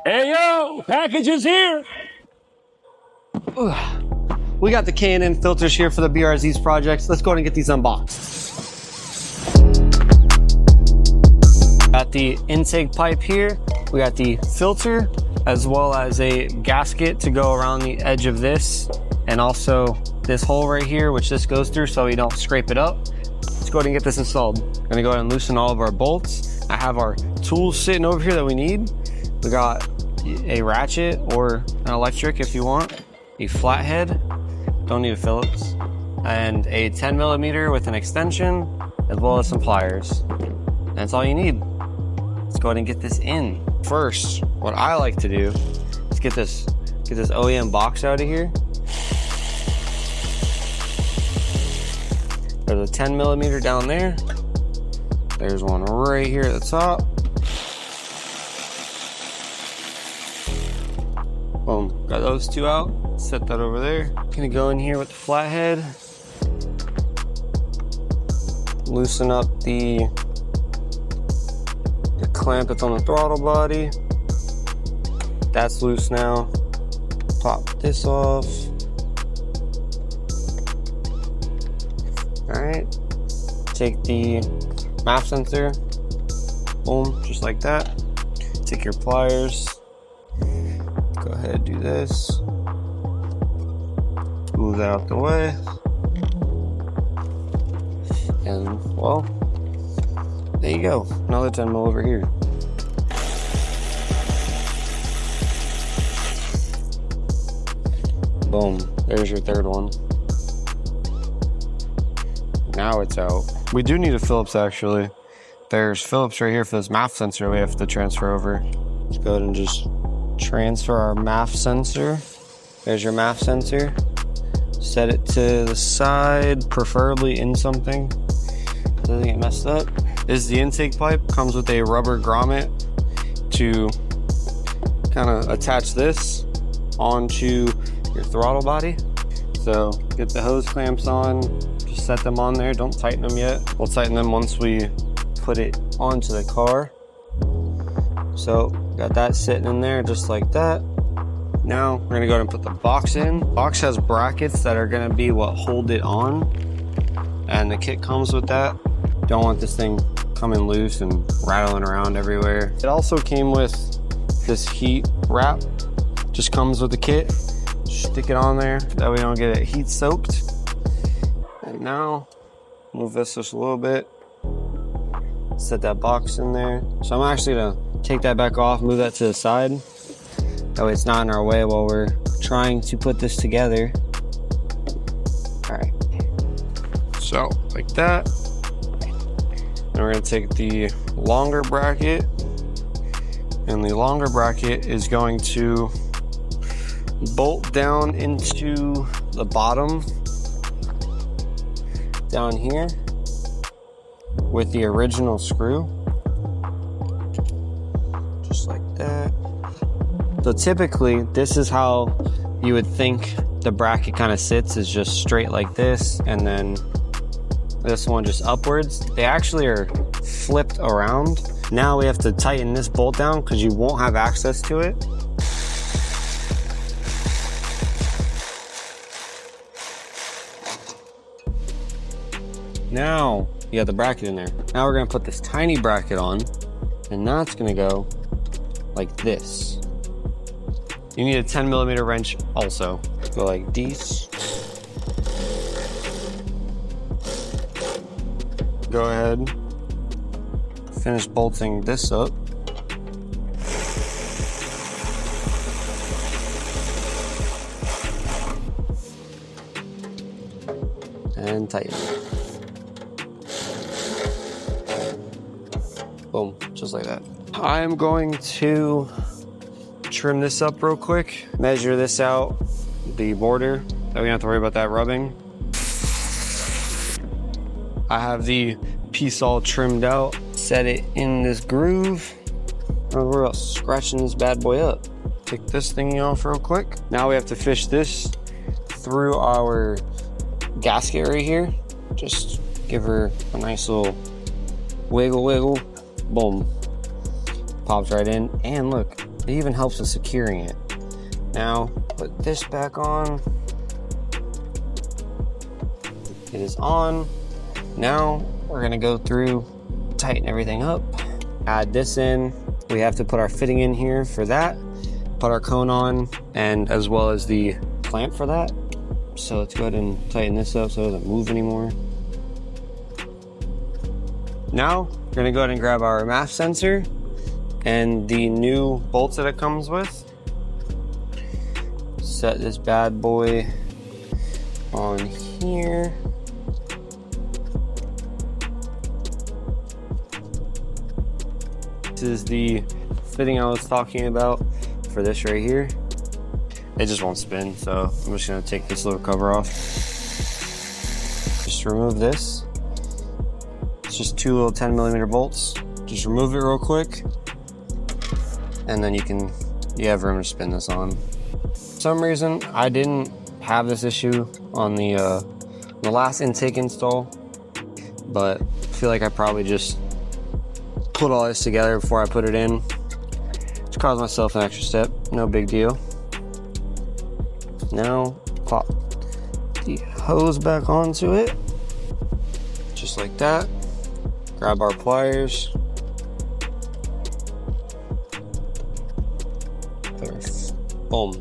Hey yo, package is here. We got the K&N filters here for the BRZ's projects. Let's go ahead and get these unboxed. Got the intake pipe here. We got the filter, as well as a gasket to go around the edge of this, and also this hole right here, which this goes through so we don't scrape it up. Let's go ahead and get this installed. I'm gonna go ahead and loosen all of our bolts. I have our tools sitting over here that we need. We got a ratchet or an electric if you want, a flathead, don't need a Phillips, and a 10mm with an extension, as well as some pliers. That's all you need. Let's go ahead and get this in. First, what I like to do is get this OEM box out of here. There's a 10mm down there. There's one right here at the top. Boom, got those two out. Set that over there. Gonna go in here with the flathead. Loosen up the clamp that's on the throttle body. That's loose now. Pop this off. All right. Take the MAF sensor. Boom, just like that. Take your pliers. Go ahead and do this. Move that out the way. And well, there you go. Another 10mm over here. Boom. There's your third one. Now it's out. We do need a Phillips actually. There's Phillips right here for this MAF sensor we have to transfer over. Let's go ahead and just transfer our MAF sensor. There's your MAF sensor. Set it to the side, preferably in something. Doesn't get messed up. This is the intake pipe. Comes with a rubber grommet to kind of attach this onto your throttle body. So get the hose clamps on, just set them on there. Don't tighten them yet. We'll tighten them once we put it onto the car. So got that sitting in there just like that. Now we're gonna go ahead and put the box in. Box has brackets that are gonna be what hold it on, and the kit comes with that. Don't want this thing coming loose and rattling around everywhere. It also came with this heat wrap. Just comes with the kit. Stick it on there, that way we don't get it heat soaked. And now, move this just a little bit. Set that box in there. So I'm actually gonna take that back off, move that to the side. That way it's not in our way while we're trying to put this together. All right. So, like that. And we're gonna take the longer bracket, and the longer bracket is going to bolt down into the bottom down here with the original screw, just like that. So typically this is how you would think the bracket kind of sits, is just straight like this, and then this one just upwards. They actually are flipped around. Now we have to tighten this bolt down because you won't have access to it. Now you got the bracket in there. Now we're gonna put this tiny bracket on, and that's gonna go like this. You need a 10mm wrench also. Go like this. Go ahead, finish bolting this up. And tighten. Boom, just like that. I'm going to trim this up real quick, measure this out, the border, that we don't have to worry about that rubbing. I have the piece all trimmed out, set it in this groove. Don't worry about scratching this bad boy up. Take this thing off real quick. Now we have to fish this through our gasket right here. Just give her a nice little wiggle, boom. Pops right in, and look, It even helps with securing it. Now, put this back on. It is on. Now, we're gonna go through, tighten everything up, add this in. We have to put our fitting in here for that, put our cone on, and as well as the clamp for that. So let's go ahead and tighten this up so it doesn't move anymore. Now, we're gonna go ahead and grab our MAF sensor and the new bolts that it comes with. Set this bad boy on here. This is the fitting I was talking about for this right here. It just won't spin, so I'm just gonna take this little cover off. Just remove this. It's just two little 10mm bolts. Just remove it real quick, and then you have room to spin this on. For some reason, I didn't have this issue on the last intake install, but I feel like I probably just put all this together before I put it in. Just caused myself an extra step, no big deal. Now, pop the hose back onto it, just like that. Grab our pliers. Boom.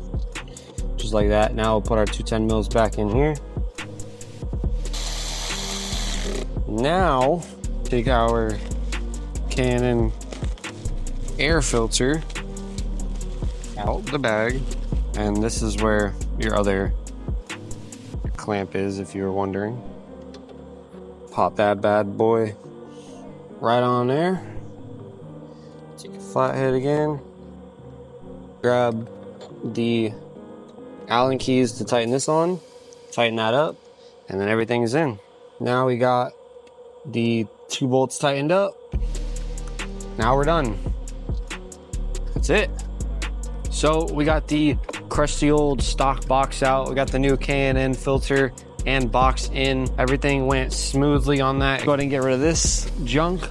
Just like that. Now we'll put our two 10mm back in here. Now, take our K&N air filter out the bag, and this is where your other clamp is, if you were wondering. Pop that bad boy right on there. Take a flathead again. Grab the Allen keys to tighten this on, tighten that up, and then everything is in. Now we got the two bolts tightened up. Now we're done. That's it. So we got the crusty old stock box out. We got the new K&N filter and box in. Everything went smoothly on that. Go ahead and get rid of this junk.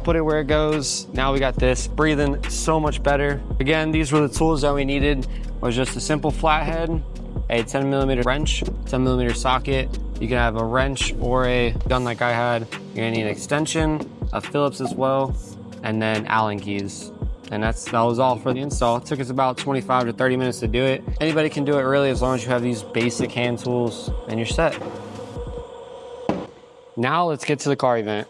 Put it where it goes. Now we got this breathing so much better. Again, these were the tools that we needed. It was just a simple flathead, a 10mm wrench, 10mm socket. You can have a wrench or a gun like I had. You're gonna need an extension, a Phillips as well, and then Allen keys. And that was all for the install. It took us about 25 to 30 minutes to do it. Anybody can do it really, as long as you have these basic hand tools and you're set. Now let's get to the car event.